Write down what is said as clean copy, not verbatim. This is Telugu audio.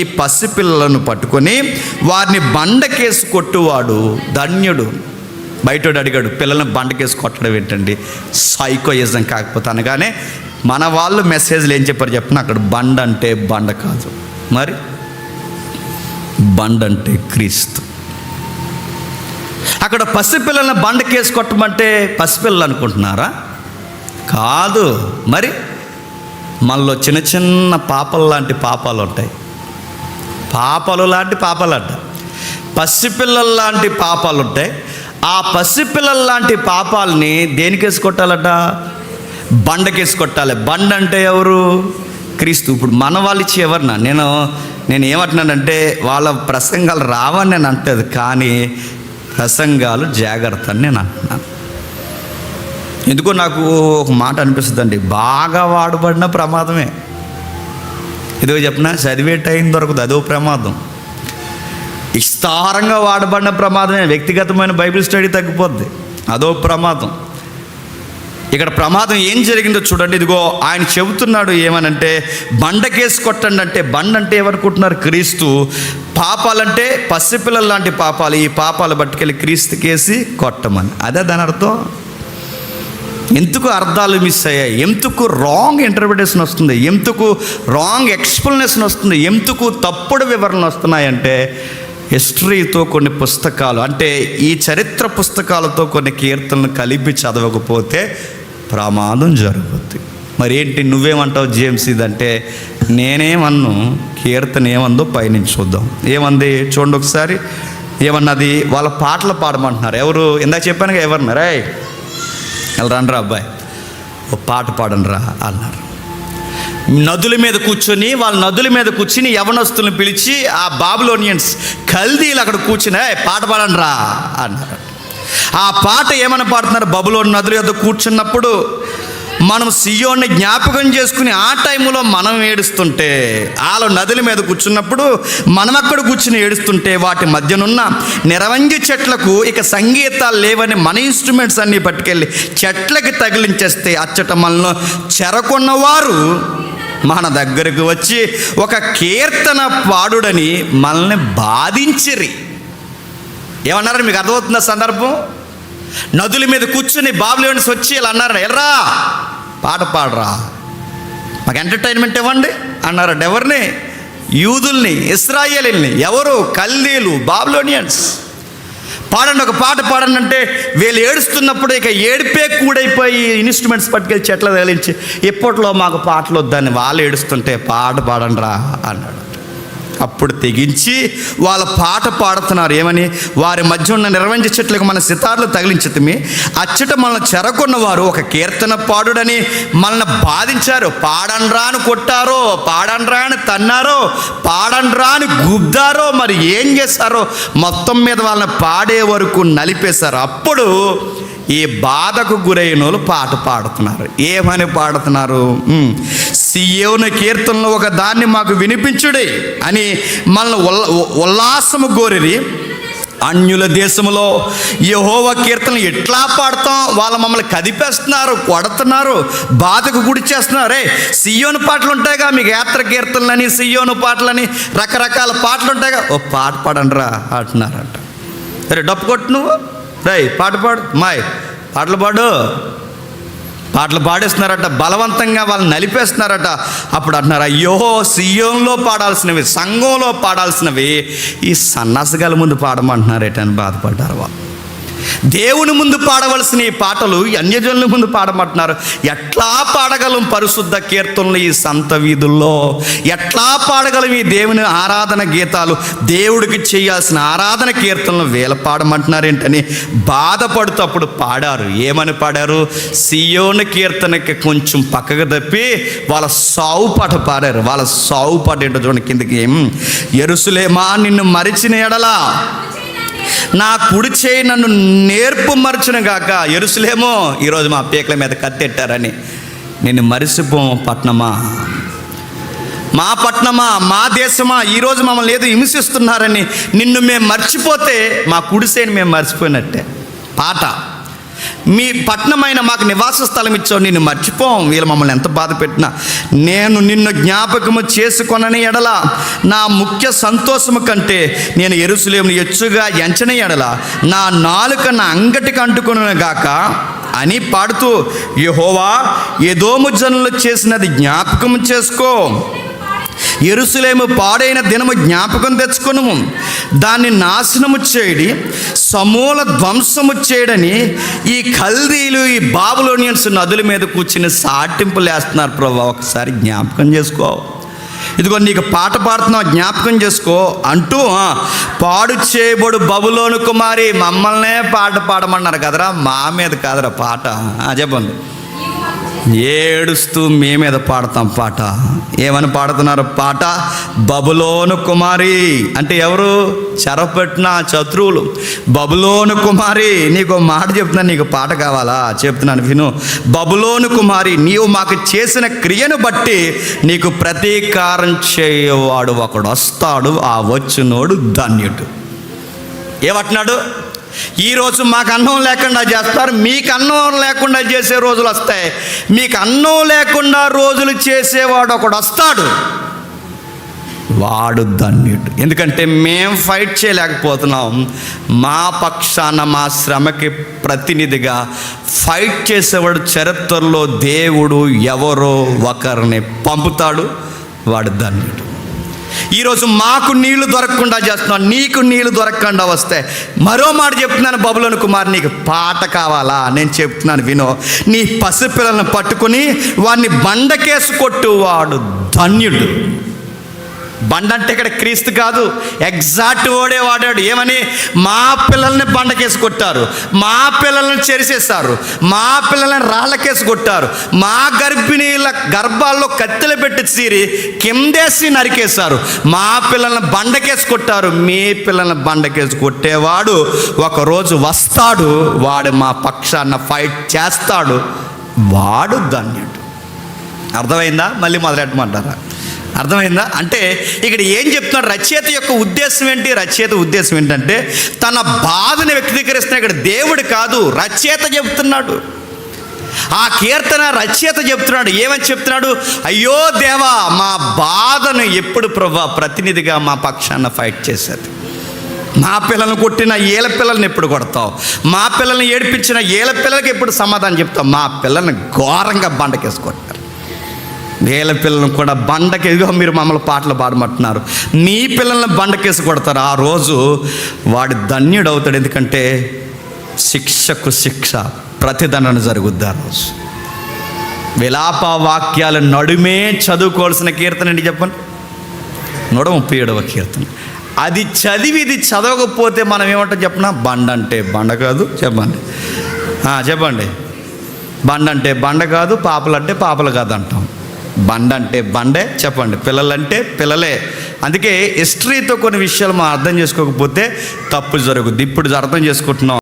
ఈ పసిపిల్లలను పట్టుకొని వారిని బండకేసి కొట్టువాడు ధన్యుడు. బయటోడు అడిగాడు, పిల్లల్ని బండకేసి కొట్టడం ఏంటండి, సైకోయిజం కాకపోతే అనగానే మన వాళ్ళు మెసేజ్లు ఏం చెప్పారు చెప్పిన, అక్కడ బండ అంటే బండ కాదు, మరి బండ అంటే క్రీస్తు. అక్కడ పసిపిల్లల్ని బండకేసి కొట్టమంటే పసిపిల్లలు అనుకుంటున్నారా? కాదు. మరి మనలో చిన్న చిన్న పాపలు లాంటి పాపాలు ఉంటాయి, పాపాలు లాంటి పాపాలు అంట, పసిపిల్లల లాంటి పాపాలు ఉంటాయి. ఆ పసిపిల్లల లాంటి పాపాలని దేనికేసి కొట్టాలట? బండకేసి కొట్టాలి. బండ అంటే ఎవరు? క్రీస్తు. ఇప్పుడు మన వాళ్ళు ఇచ్చి ఎవరినా నేను ఏమంటున్నానంటే, వాళ్ళ ప్రసంగాలు రావని నేను అంటది, కానీ ప్రసంగాలు జాగ్రత్త అని నేను అంటున్నాను. ఎందుకో నాకు ఒక మాట అనిపిస్తుందండి, బాగా వాడబడిన ప్రమాదమే. ఇదిగో చెప్పిన, చదివే టైం దొరకదు, అదో ప్రమాదం. విస్తారంగా వాడబడిన ప్రమాదమే. వ్యక్తిగతమైన బైబిల్ స్టడీ తగ్గిపోద్ది, అదో ప్రమాదం. ఇక్కడ ప్రమాదం ఏం జరిగిందో చూడండి. ఇదిగో ఆయన చెబుతున్నాడు ఏమనంటే, బండకేసి కొట్టండి అంటే, బండ అంటే ఎవరుకుంటున్నారు? క్రీస్తు. పాపాలంటే పసిపిల్లల లాంటి పాపాలు, ఈ పాపాలు పట్టుకెళ్ళి క్రీస్తుకేసి కొట్టమని, అదే దాని అర్థం. ఎందుకు అర్థాలు మిస్ అయ్యాయి, ఎందుకు రాంగ్ ఇంటర్ప్రిటేషన్ వస్తుంది, ఎందుకు రాంగ్ ఎక్స్ప్లెనేషన్ వస్తుంది, ఎందుకు తప్పుడు వివరణలు వస్తున్నాయంటే, హిస్టరీతో కొన్ని పుస్తకాలు, అంటే ఈ చరిత్ర పుస్తకాలతో కొన్ని కీర్తనలు కలిపి చదవకపోతే ప్రమాదం జరుగుద్ది. మరి ఏంటి నువ్వేమంటావు జేమ్స్? ఇదంటే నేనేమన్ను, కీర్తన ఏమందో పైనుంచి చూద్దాం. ఏమంది చూడండి ఒకసారి. ఏమన్నది? వాళ్ళ పాటలు పాడమంటున్నారు. ఎవరు? ఇందాక చెప్పానుగా, ఎవరన్నారా? రండ్రా అబ్బాయి, ఓ పాట పాడండిరా అన్నారు. నదుల మీద కూర్చొని, వాళ్ళ నదుల మీద కూర్చుని యవనస్తులను పిలిచి, ఆ బాబిలోనియన్స్ కల్దీలు అక్కడ కూర్చుని పాట పాడండిరా అన్నారు. ఆ పాట ఏమని పాడుతున్నారు? బబులోను నదుల యొద్ద కూర్చున్నప్పుడు మనం సియోన్ని జ్ఞాపకం చేసుకుని, ఆ టైంలో మనం ఏడుస్తుంటే, వాళ్ళు నదుల మీద కూర్చున్నప్పుడు మనం అక్కడ కూర్చుని ఏడుస్తుంటే, వాటి మధ్యనున్న నిరవంజి చెట్లకు ఇక సంగీతాలు లేవని మన ఇన్స్ట్రుమెంట్స్ అన్నీ పట్టుకెళ్ళి చెట్లకి తగిలించేస్తే, అచ్చట మనలో చెరకున్నవారు మన దగ్గరకు వచ్చి ఒక కీర్తన పాడుడని మనల్ని బాధించిరి. ఏమన్నారని మీకు అర్థమవుతుందా సందర్భం? నదుల మీద కూర్చుని బాబిలోనియన్స్ వచ్చి ఇలా అన్నారు, ఎర్రా పాట పాడరా, మాకు ఎంటర్టైన్మెంట్ ఇవ్వండి అన్నారంట. ఎవరిని? యూదుల్ని, ఇశ్రాయేలీల్ని. ఎవరు? కల్దీలు, బాబిలోనియన్స్. పాడండి, ఒక పాట పాడండి అంటే, వీళ్ళు ఏడుస్తున్నప్పుడు ఇక ఏడిపే కూడైపోయి ఇన్స్ట్రుమెంట్స్ పట్టుకెళ్ళి చెట్ల తగిలించి, ఇప్పట్లో మాకు పాటలు వద్దని వాళ్ళు ఏడుస్తుంటే పాట పాడండి రా అన్నాడు. అప్పుడు తెగించి వాళ్ళ పాట పాడుతున్నారు. ఏమని? వారి మధ్య ఉన్న నిరవంజి చెట్లకు మన సితార్లు తగిలించితిమి, అచ్చట మనల్ని చెరకున్నవారు ఒక కీర్తన పాడుడని మనల్ని బాధించారు. పాడండ్రా అని కొట్టారో, పాడండ్రా అని తన్నారో, పాడండ్రా అని గుద్దారో, మరి ఏం చేశారో, మొత్తం మీద వాళ్ళని పాడే వరకు నలిపేశారు. అప్పుడు ఈ బాధకు గురైన వాళ్ళు పాట పాడుతున్నారు. ఏమని పాడుతున్నారు? సియోను కీర్తనలో ఒక దాన్ని మాకు వినిపించుడే అని మనల్ని ఉల్లాసము గోరిరి. అన్యుల దేశంలో యెహోవా కీర్తనలు ఎట్లా పాడతాం? వాళ్ళు మమ్మల్ని కదిపేస్తున్నారు, కొడుతున్నారు, బాధకు గుడి చేస్తున్నారు. సియోను పాటలు ఉంటాయిగా మీకు, యాత్ర కీర్తనలని, సియోను పాటలని, రకరకాల పాటలు ఉంటాయిగా, ఓ పాట పాడండి రా అంటున్నారంట. సరే డప్పు కొట్టు నువ్వు, రై పాట పాడు, మాయ్ పాటలు పాడు. పాటలు పాడేస్తున్నారట, బలవంతంగా వాళ్ళని నలిపేస్తున్నారట. అప్పుడు అంటున్నారు, అయ్యో సియోన్లో పాడాల్సినవి, సంఘంలో పాడాల్సినవి ఈ సన్నాసిగాల ముందు పాడమంటున్నారేటని బాధపడ్డారు వాళ్ళు. దేవుని ముందు పాడవలసిన ఈ పాటలు అన్యజనుల ముందు పాడమంటున్నారు. ఎట్లా పాడగలం పరిశుద్ధ కీర్తనలు ఈ సంత వీధుల్లో? ఎట్లా పాడగలం ఈ దేవుని ఆరాధన గీతాలు, దేవుడికి చేయాల్సిన ఆరాధన కీర్తనలు వీళ్ళ పాడమంటున్నారు ఏంటని బాధపడుతూ అప్పుడు పాడారు. ఏమని పాడారు? సియోను కీర్తనకి కొంచెం పక్కకు తప్పి వాళ్ళ సావు పాట పాడారు. వాళ్ళ సావు పాట ఏంటో చూడండి కిందకి. యెరూషలేమా నిన్ను మరిచిన ఎడలా నా కుడి చేయి నన్ను నేర్పు మరచును గాక. యెరూషలేమో ఈరోజు మా పీకల మీద కత్తెట్టారని నిన్ను మరిసిపో పట్నమా, మా పట్నమా, మా దేశమా, ఈరోజు మమ్మల్ని ఏదో హింసిస్తున్నారని నిన్ను మేము మర్చిపోతే మా కుడి చేయిని మేము మర్చిపోయినట్టే. పాట మీ పట్టణమైన మాకు నివాస స్థలం ఇచ్చావు, నిన్ను మర్చిపోం. వీళ్ళు మమ్మల్ని ఎంత బాధ పెట్టినా నేను నిన్ను జ్ఞాపకము చేసుకొనని ఎడల నా ముఖ్య సంతోషము కంటే నేను యెరూషలేమును ఎచ్చుగా ఎంచని ఎడల నా నాలుక నా అంగటికి అంటుకొనును గాక అని పాడుతూ, యెహోవా ఎదోము జనులు చేసినది జ్ఞాపకం చేసుకో, యెరూషలేము పాడైన దినము జ్ఞాపకం తెచ్చుకొనుము, దాన్ని నాశనము చేయడి, సమూల ధ్వంసము చేయడని ఈ కల్దీలు, ఈ బాబులోనియన్స్ నదుల మీద కూర్చుని సాటింపులు వేస్తున్నారు. ప్రభు ఒకసారి జ్ఞాపకం చేసుకో, ఇదిగో నీకు పాట పాడుతున్నావు, జ్ఞాపకం చేసుకో అంటూ, పాడు చేయబడు బబులోను కుమారి, మమ్మల్నే పాట పాడమన్నారు కదరా, మా మీద కాదరా పాట. చెప్పండి. ఏడుస్తూ మీ మీద పాడతాం పాట. ఏమని పాడుతున్నారు పాట? బబులోను కుమారి అంటే ఎవరు? చెరపెట్టిన శత్రువులు. బబులోను కుమారి, నీకు మాట చెప్తున్నాను, నీకు పాట కావాలా? చెప్తున్నాను విను. బబులోను కుమారి, నీవు మాకు చేసిన క్రియను బట్టి నీకు ప్రతీకారం చేయవాడు ఒకడు వస్తాడు, ఆ వచ్చినోడు ధన్యుడు. ఏమంటున్నాడు? ఈరోజు మాకు అన్నం లేకుండా చేస్తారు, మీకు అన్నం లేకుండా చేసే రోజులు వస్తాయి. మీకు అన్నం లేకుండా రోజులు చేసేవాడు ఒకడు వస్తాడు, వాడు ధన్యుడు. ఎందుకంటే మేము ఫైట్ చేయలేకపోతున్నాం, మా పక్షాన మా శ్రమకి ప్రతినిధిగా ఫైట్ చేసేవాడు చరిత్రలో దేవుడు ఎవరో ఒకరిని పంపుతాడు, వాడు ధన్యుడు. ఈరోజు మాకు నీళ్లు దొరకకుండా చేస్తున్నాం, నీకు నీళ్లు దొరకకుండా వస్తే మరో మాట చెప్తున్నాను, బబులోను కుమార్ నీకు పాట కావాలా? నేను చెప్తున్నాను వినో. నీ పసిపిల్లలను పట్టుకుని వాడిని బండకేసి కొట్టు, వాడు ధన్యుడు. బండ అంటే ఇక్కడ క్రీస్తు కాదు, ఎగ్జాక్ట్ ఓడే వాడాడు. ఏమని? మా పిల్లల్ని బండకేసి కొట్టారు, మా పిల్లల్ని చెరిసేస్తారు, మా పిల్లల్ని రాళ్ళకేసి కొట్టారు, మా గర్భిణీల గర్భాల్లో కత్తెలు పెట్టి చీరి కిందేసి నరికేశారు, మా పిల్లల్ని బండకేసి కొట్టారు. మీ పిల్లల్ని బండకేసి కొట్టేవాడు ఒకరోజు వస్తాడు, వాడు మా పక్షాన ఫైట్ చేస్తాడు, వాడు ధన్యుడు. అర్థమైందా? మళ్ళీ మొదలెట్టమంటారా? అర్థమైందా? అంటే ఇక్కడ ఏం చెప్తున్నాడు? రచయిత యొక్క ఉద్దేశం ఏంటి? రచయిత ఉద్దేశం ఏంటంటే తన బాధను వ్యక్తీకరిస్తున్న ఇక్కడ దేవుడు కాదు, రచయిత చెప్తున్నాడు. ఆ కీర్తన రచయిత చెప్తున్నాడు. ఏమని చెప్తున్నాడు? అయ్యో దేవా, మా బాధను ఎప్పుడు ప్రభా ప్రతినిధిగా మా పక్షాన ఫైట్ చేసేది. మా పిల్లల్ని కొట్టిన ఏళ్ళ పిల్లల్ని ఎప్పుడు కొడతావు? మా పిల్లల్ని ఏడిపించిన ఏళ్ళ పిల్లలకి ఎప్పుడు సమాధానం చెప్తావు? మా పిల్లల్ని ఘోరంగా బండకేసి కొట్టారు, వేల పిల్లలను కూడా బండకేసిగా మీరు మమ్మల్ని పాటలు పాడమంటున్నారు, నీ పిల్లల్ని బండకేసి కొడతారు. ఆ రోజు వాడు ధన్యుడు అవుతాడు. ఎందుకంటే శిక్షకు శిక్ష, ప్రతిదండన జరుగుద్ది ఆ రోజు. విలాప వాక్యాల నడుమే చదువుకోవాల్సిన కీర్తన ఏంటి చెప్పండి? 137వ కీర్తన. అది చదివి ఇది చదవకపోతే మనం ఏమంటాం చెప్పనా? బండ అంటే బండ కాదు. చెప్పండి, చెప్పండి. బండ అంటే బండ కాదు, పాపలంటే పాపలు కాదు అంటాం. బండ అంటే బండే, చెప్పండి. పిల్లలంటే పిల్లలే. అందుకే హిస్టరీతో కొన్ని విషయాలు మనం అర్థం చేసుకోకపోతే తప్పు జరుగుద్ది. ఇప్పుడు అర్థం చేసుకుంటున్నాం.